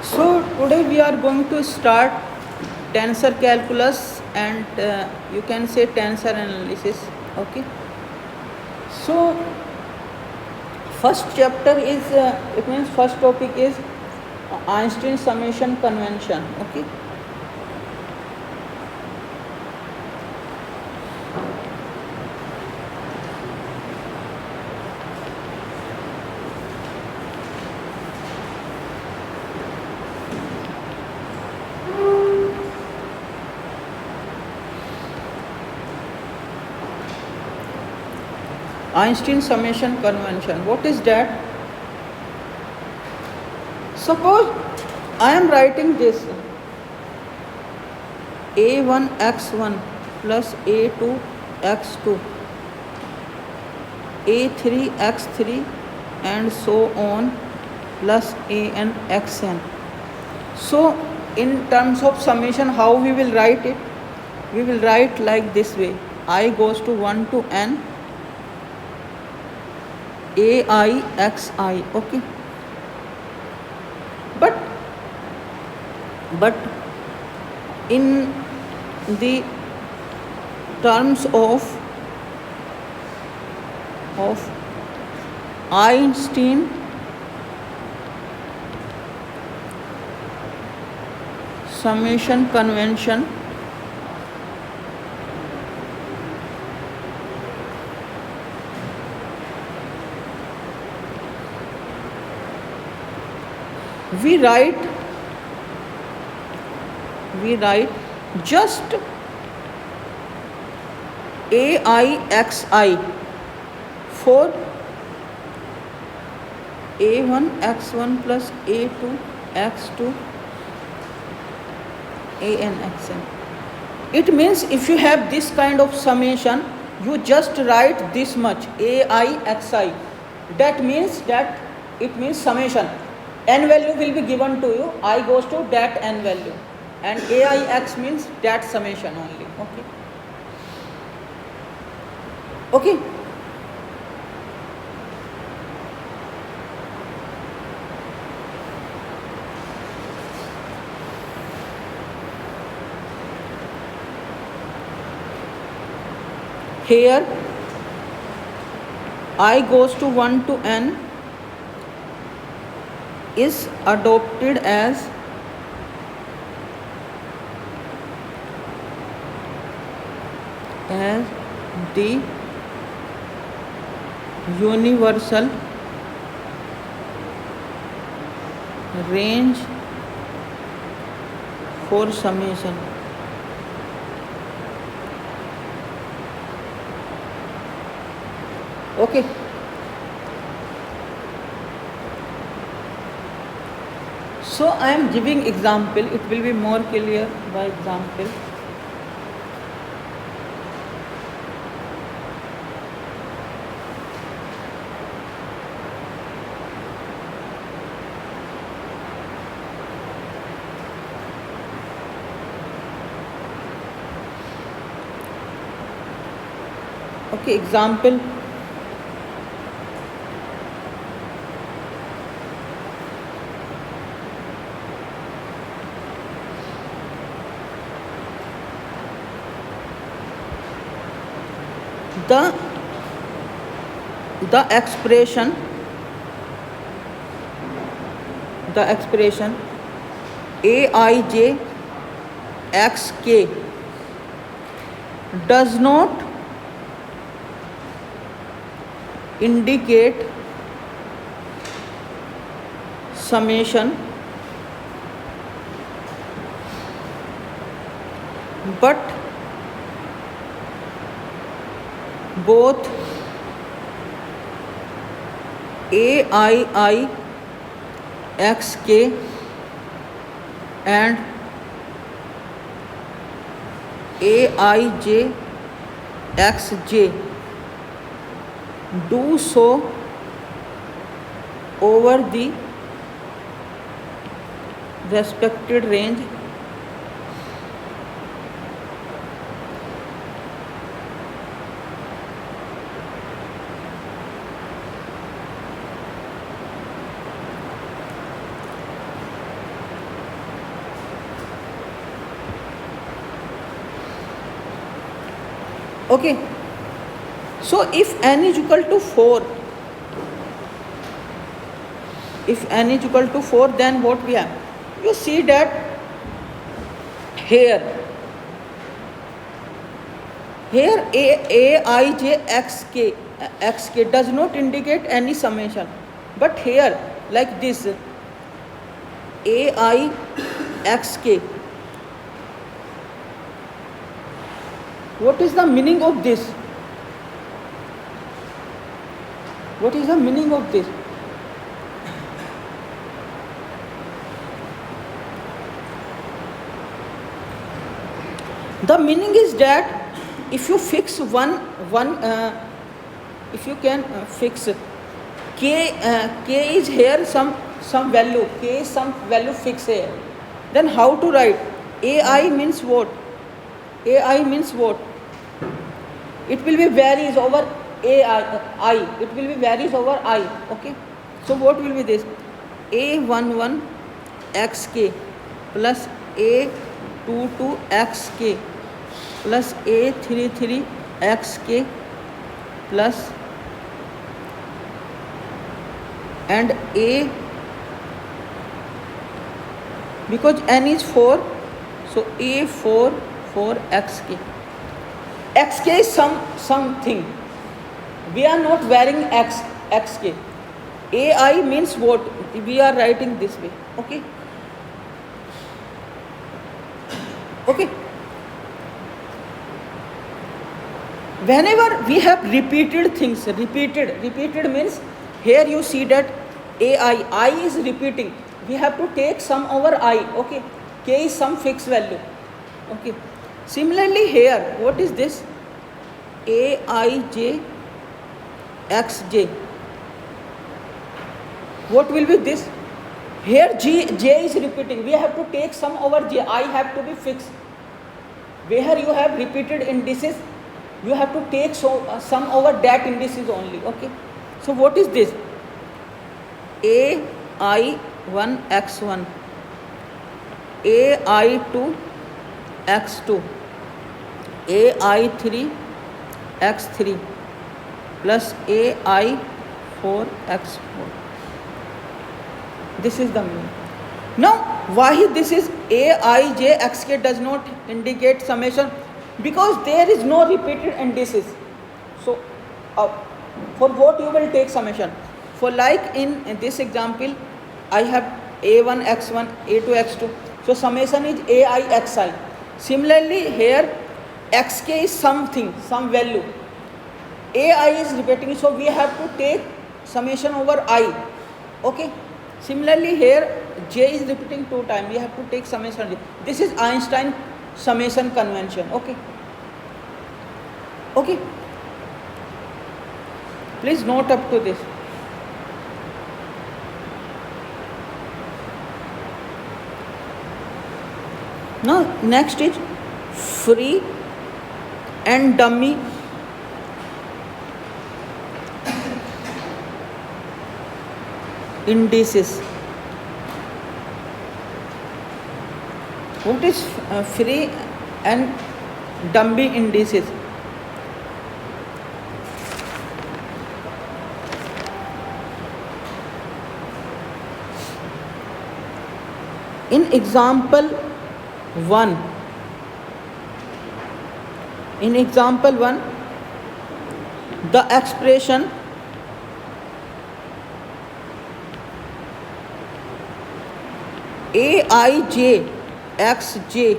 So today we are going to start tensor calculus and you can say tensor analysis. Okay. So first chapter is it means first topic is Einstein summation convention. Okay. Einstein summation convention. What is that? Suppose I am writing this a1 x1 plus a2 x2 a3 x3 and so on plus an xn. So in terms of summation, how we will write it? We will write like this way: I goes to 1 to n ai xi. Okay. But in the terms of Einstein summation convention, we write just AIXI for A1 x1 plus A2 x2 an xn. It means if you have this kind of summation, you just write this much AIXI. That means that it means summation. N value will be given to you. I goes to that n value. And AIX means that summation only. Okay. Okay. Here I goes to 1 to n is adopted as the universal range for summation. Okay. So I am giving example. It will be more clear by example. Okay, example. The expression aij xk does not indicate summation, but both aii xk and aij xj do so over the respected range Okay, so if n is equal to 4, then what we have? You see that here Aij xk does not indicate any summation, but here like this Aixk, what is the meaning of this? What is the meaning of this? The meaning is that if you fix if you can fix k is here some value, k is some value fixed here, then how to write? Ai means what? Ai means what? It will be varies over I. It will be varies over I. Okay. So what will be this? A11 xk plus A22 xk plus A33 xk plus and A, because n is 4, so A4 xk. Xk is something. We are not varying xk. Ai means what? We are writing this way. Okay. Okay. Whenever we have repeated things, repeated means here you see that I is repeating. We have to take sum over I. Okay. K is some fixed value. Okay. Similarly here, what is this? Aij xj. What will be this? Here j is repeating. We have to take sum over j. I have to be fixed. Where you have repeated indices, you have to take sum over that indices only. Okay. So what is this? Ai1 x1, Ai2 x2, Ai3 x3 plus Ai4 x4. This is the meaning. Now, why this is Aij xk does not indicate summation? Because there is no repeated indices. So, for what you will take summation? For like in this example, I have A1 x1, A2 x2. So, summation is Ai xi. Similarly, here xk is something, some value. Ai is repeating, so we have to take summation over I. Okay. Similarly, here j is repeating 2 times. We have to take summation. This is Einstein summation convention. Okay. Okay. Please note up to this. Now, next is free and dummy indices. What is free and dummy indices? In example 1, the expression Aij xj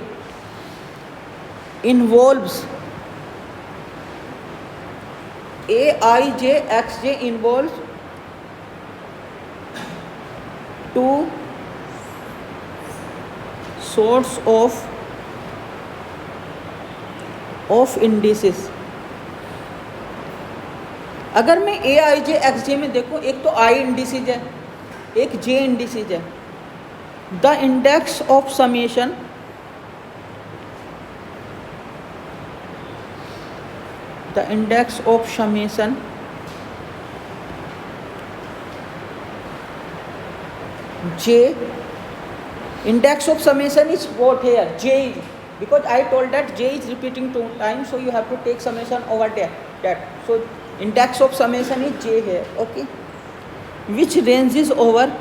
involves two sorts of indices. अगर मैं Aij xj में देखूं, एक तो I indices है, एक J indices है. The index of summation J, index of summation is what here? J. because I told that j is repeating 2 times, so you have to take summation over there, that. So index of summation is j here. Okay, which ranges over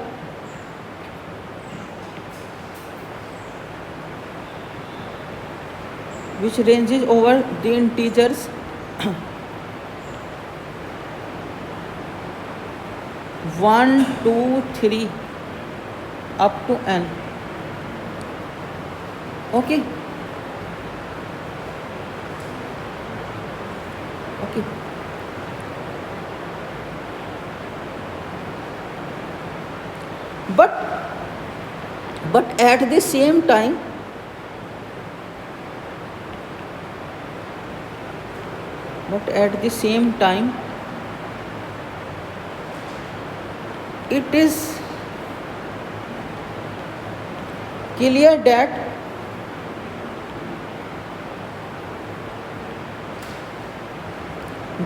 the integers 1, 2, 3 up to n. Okay. Okay. But at the same time, it is clear that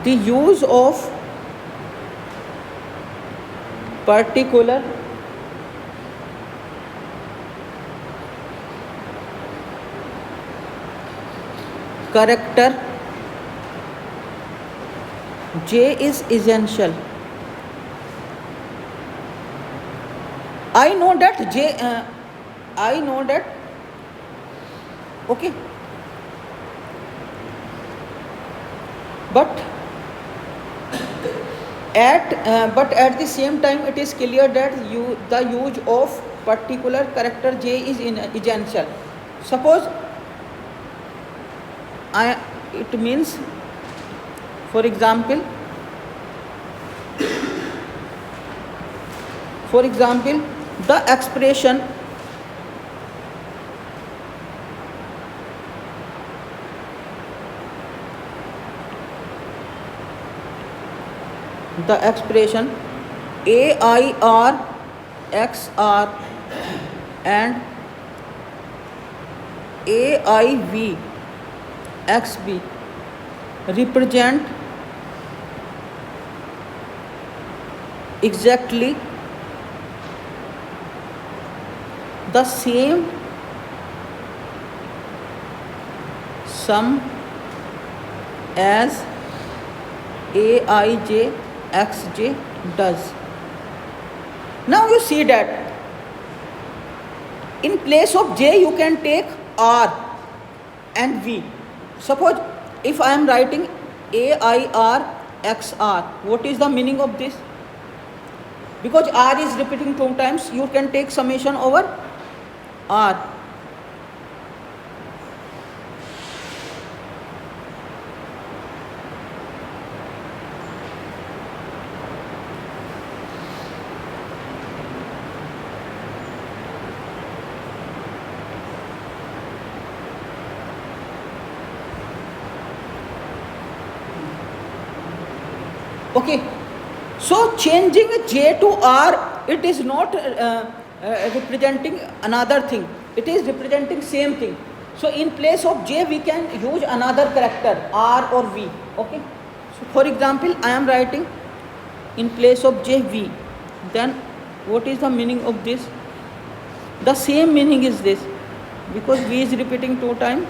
the use of particular character j is essential. I know that okay, but at the same time it is clear that the use of particular character j is essential. Suppose it means, for example, the expression AIR XR and AIV XB represent exactly the same sum as AIJ XJ does. Now you see that in place of J you can take R and V. Suppose if I am writing AIR XR, what is the meaning of this? Because R is repeating 2 times, you can take summation over R. Okay, so changing J to R, it is not representing another thing, it is representing same thing. So in place of J we can use another character R or V. Okay, so for example I am writing in place of J V, then what is the meaning of this? The same meaning is this, because V is repeating 2 times.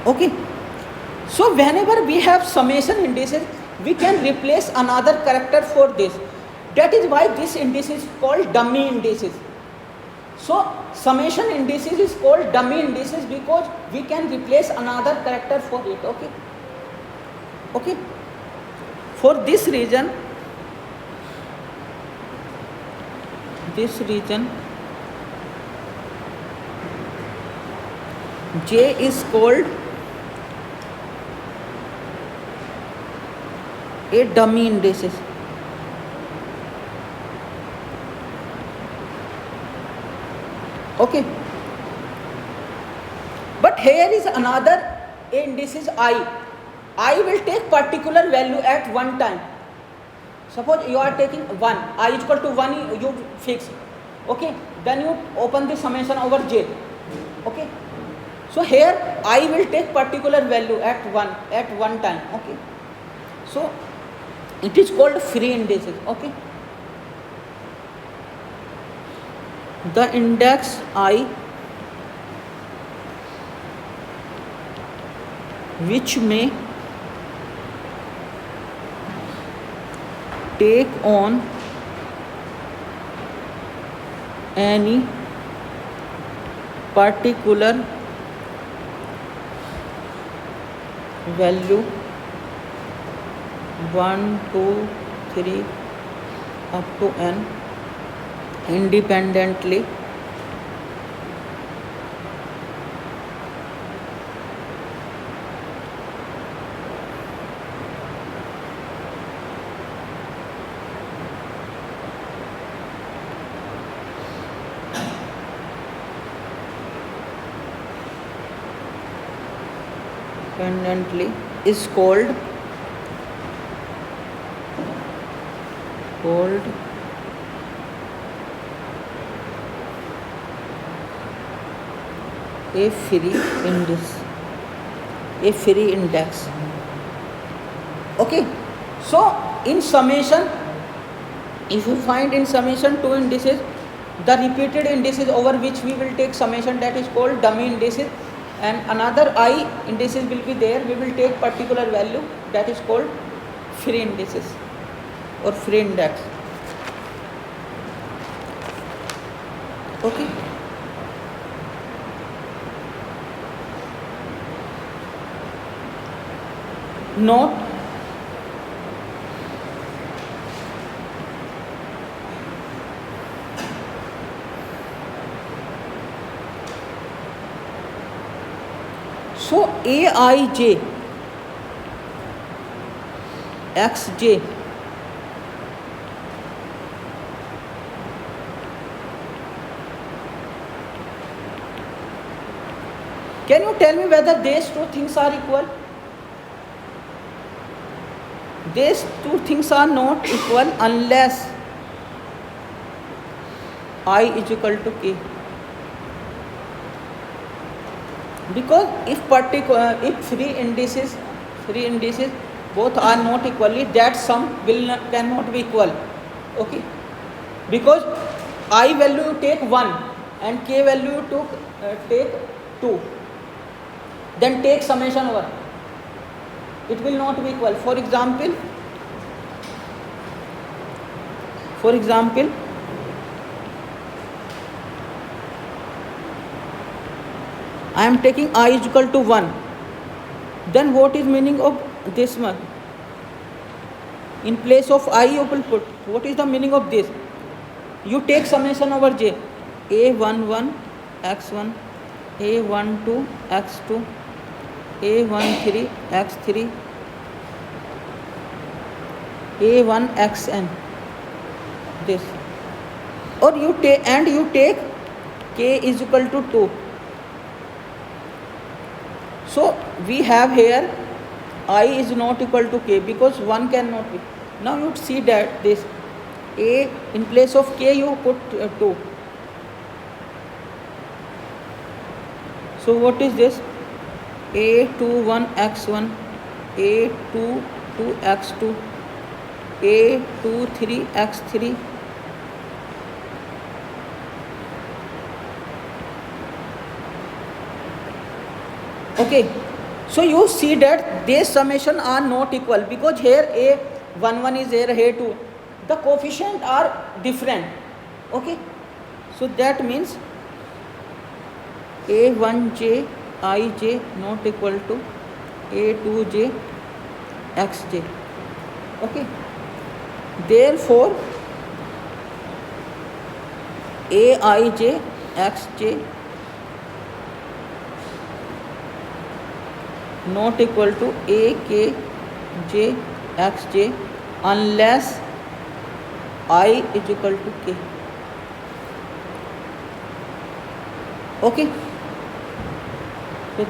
Okay, so whenever we have summation indices, we can replace another character for this. That is why this index is called dummy indices. So summation indices is called dummy indices because we can replace another character for it. Okay, okay. For this reason J is called a dummy indices. Okay, but here is another indices I will take particular value at one time. Suppose you are taking 1, I is equal to 1 you fix. Okay, then you open the summation over J. Okay, So here I will take particular value at one time. Okay. So it is called free indices. Okay. The index I which may take on any particular value 1 2 3 up to n independently is called a free index. Okay. So in summation, if you find in summation two indices, the repeated indices over which we will take summation, that is called dummy indices, and another I indices will be there, we will take particular value, that is called free indices or free index. Okay. Note so Aij xj can you tell me whether these two things are equal? These two things are not equal unless I is equal to k. Because if three indices both are not equally, that sum cannot be equal. Okay. Because I value you take 1 and k value you take 2, then take summation over, it will not be equal. For example, I am taking I is equal to 1, then what is meaning of this one? In place of I you will put, what is the meaning of this? You take summation over j, a11 x1, a12 x2, a13 x3, a1 xn, this, or you take k is equal to 2. So we have here I is not equal to k because 1 cannot be. Now you see that this a in place of k you put 2. So what is this? A21 x1, A22 x2, A23 x3, okay. So you see that these summation are not equal because here A11 is here, A2, the coefficient are different. Okay. So that means A1j ij not equal to A2j xj. Okay. Therefore Aij xj not equal to Akj xj unless I is equal to k. Okay. So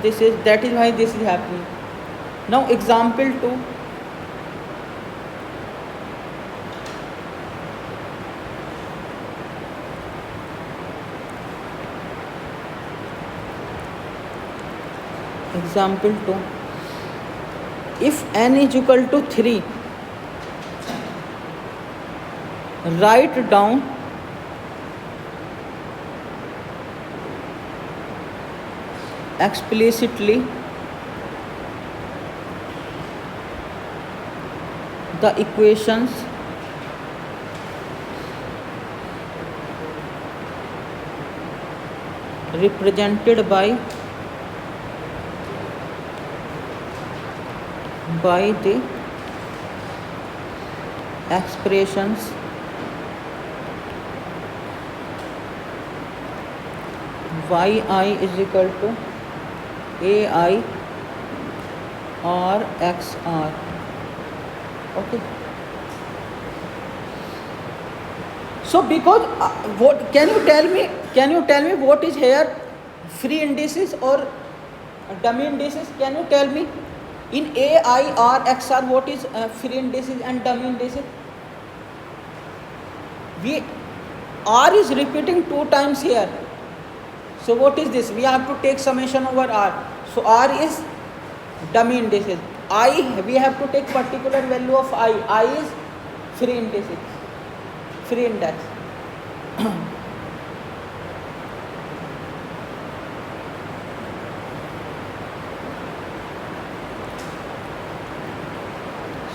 that is why this is happening. Now example 2. Example 2. If n is equal to 3, write down explicitly the equations represented by the expressions yi is equal to ai or xr. Okay. So because what can you tell me what is here, free indices or dummy indices? Can you tell me in ai or xr what is free indices and dummy indices? R is repeating 2 times here. So what is this? We have to take summation over R. So R is dummy indices. We have to take particular value of I. I is free indices, free index.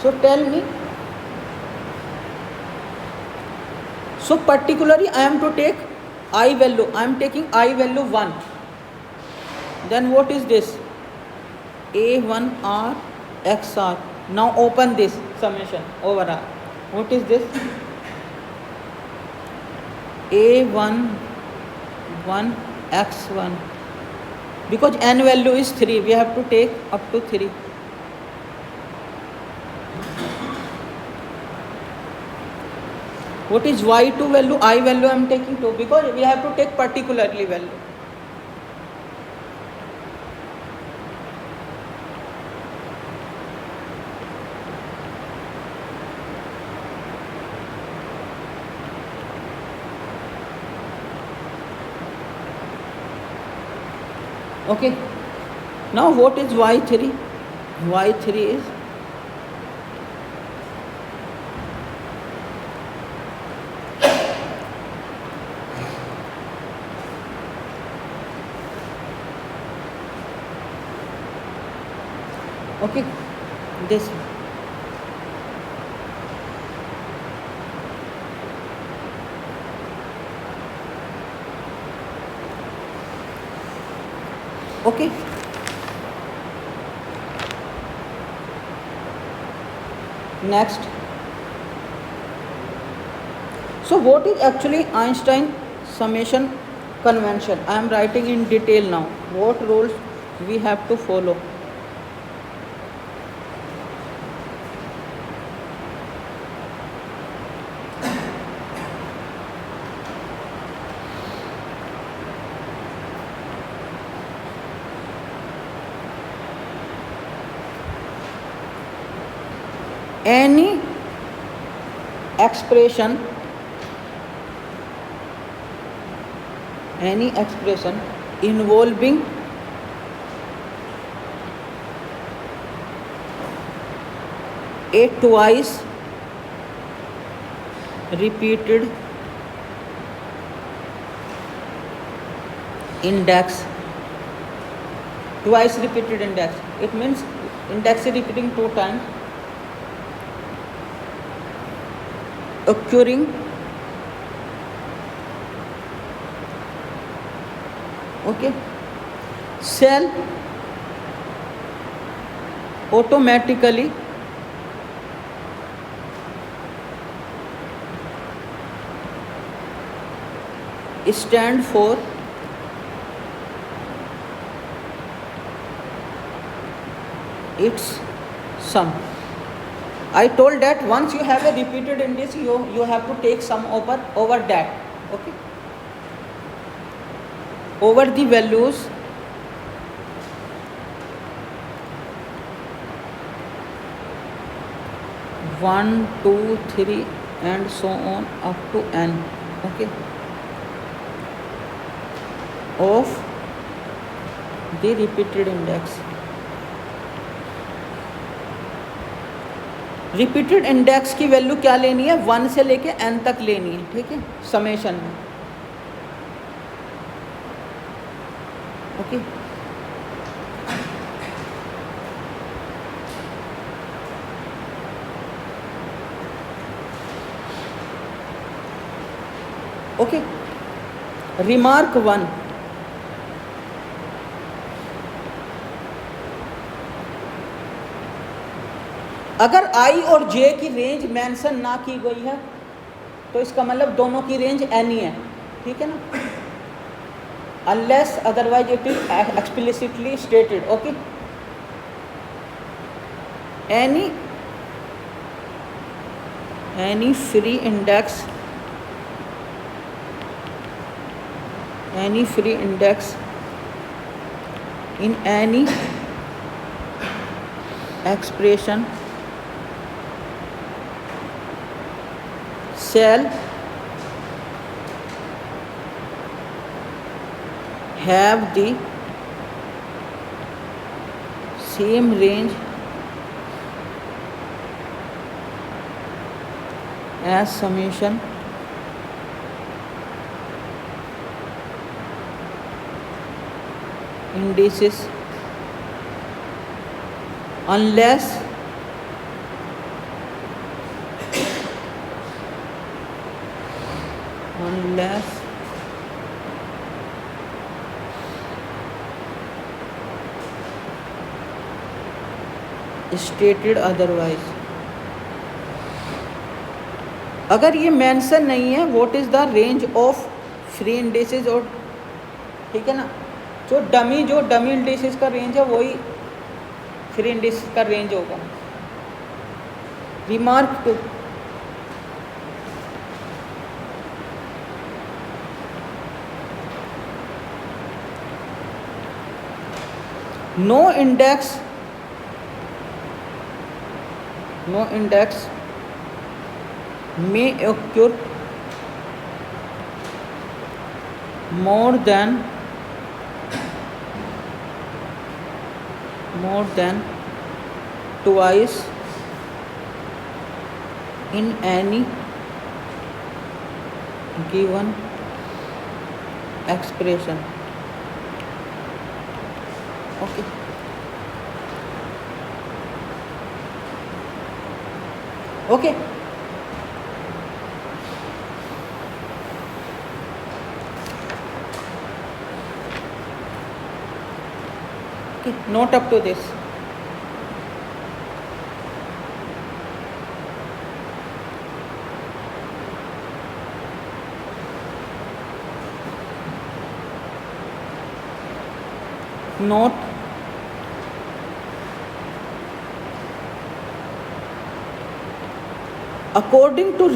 So tell me. So particularly I am to take I value. I am taking I value 1. Then what is this? A1R XR. Now open this summation over R. What is this? A1 X1. Because n value is 3, we have to take up to 3. What is y2 value? I value I am taking 2 because we have to take particularly value. Okay. Now what is y3? Y3 is okay, this. Okay. Next. So what is actually Einstein summation convention? I am writing in detail now. What rules we have to follow? Any expression involving a twice repeated index. Twice repeated index. It means index is repeating 2 times. Occurring shall automatically stand for its sum. I told that once you have a repeated index, you have to take sum over that. Okay. Over the values one, 2, 3 and so on up to n. Okay. Of the repeated index. Repeated index की value क्या लेनी है, 1 से लेके n तक लेनी है, ठीक है, समेशन में। Okay, okay. रिमार्क 1, अगर i और j की रेंज मेंशन ना की गई है तो इसका मतलब दोनों की रेंज n ही है, ठीक है ना, unless otherwise it is explicitly stated. Okay, any free index in any expression shall have the same range as summation indices unless stated otherwise। अगर ये मेंशन नहीं है what is the range of free indices, और ठीक है ना, जो dummy indices का रेंज है वही फ्री इंडिसेस का रेंज होगा। Remark 2, no index may occur more than twice in any given expression। Okay, okay, note up to this। note according to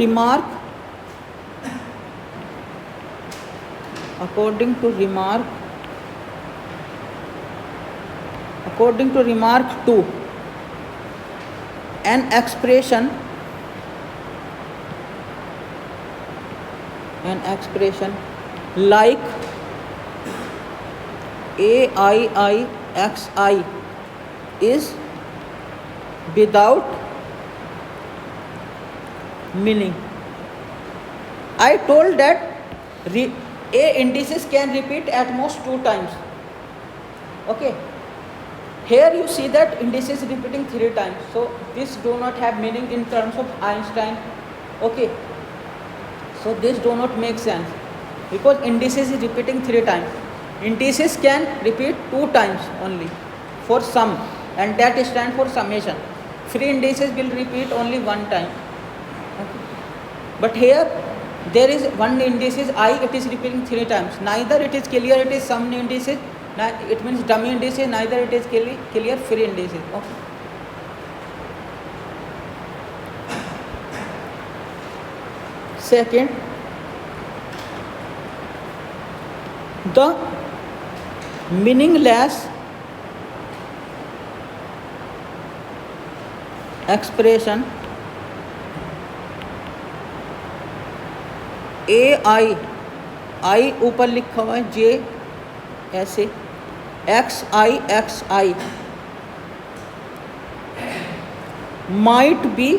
remark 2, an expression like AIIXI is without meaning। I told that A indices can repeat at most 2 times। Okay, here you see that indices repeating 3 times, so this do not have meaning in terms of Einstein। Okay, so this do not make sense because indices is repeating 3 times। Indices can repeat 2 times only for sum, and that stands for summation। Free indices will repeat only 1 time। Okay. But here there is one indices I, it is repeating 3 times, neither it is clear it is sum indices, it means dummy indices, neither it is clear free indices। Okay. Second, the meaningless expression AI, I ऊपर लिखा हुआ है, J ऐसे, xi might be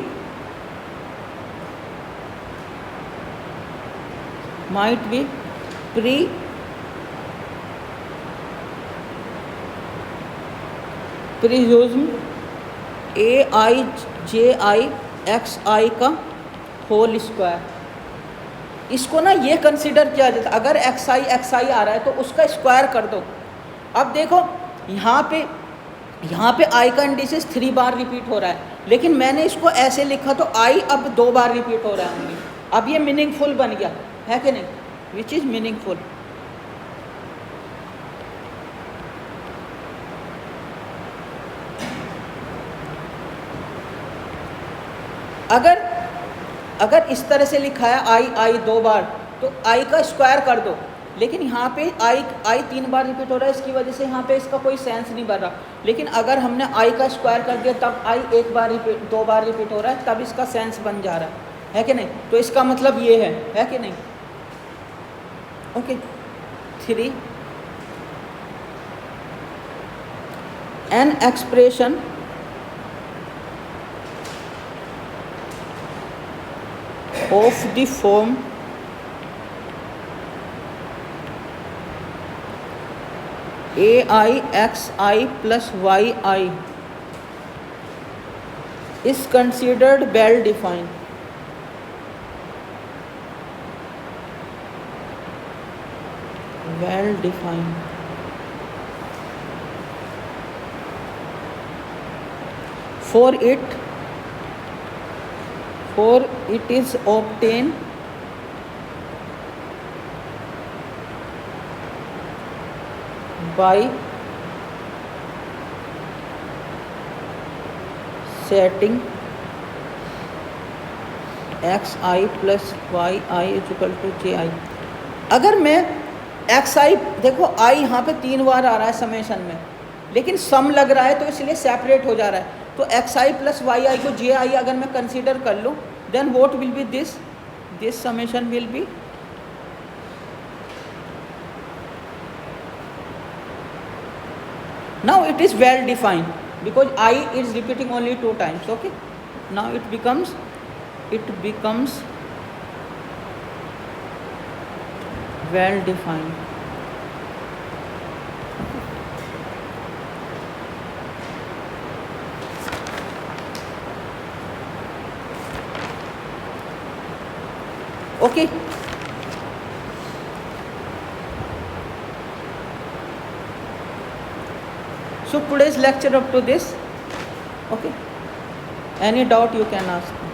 presumed ai ji xi का whole square. इसको ना ये consider किया जाता है, अगर xi आ रहा है तो उसका स्क्वायर कर दो। अब देखो यहाँ पे i का इंडिसेस 3 बार रिपीट हो रहा है, लेकिन मैंने इसको ऐसे लिखा तो i अब 2 बार रिपीट हो रहा है। अब ये मीनिंगफुल बन गया है कि नहीं? Which is meaningful. अगर इस तरह से लिखा है आई 2 बार, तो आई का स्क्वायर कर दो, लेकिन यहाँ पे आई 3 बार रिपीट हो रहा है, इसकी वजह से यहाँ पे इसका कोई सेंस नहीं बन रहा। लेकिन अगर हमने आई का स्क्वायर कर दिया तब आई 2 बार रिपीट हो रहा है, तब इसका सेंस बन जा रहा है कि नहीं? तो इसका मतलब ये है कि नहीं? Okay 3 an expression of the form ai xi plus yi is considered well defined. For it is obtained by setting xi plus yi is equal to ji। अगर मैं xi, देखो i यहाँ पे 3 बार आ रहा है समेशन में, लेकिन सम लग रहा है तो इसलिए सेपरेट हो जा रहा है। तो xi प्लस yi को ji अगर मैं कंसीडर कर लूँ, then what will be this summation will be now it is well defined because I is repeating only 2 times. Okay, now it becomes well defined. Okay, so today's lecture up to this. Okay, any doubt you can ask.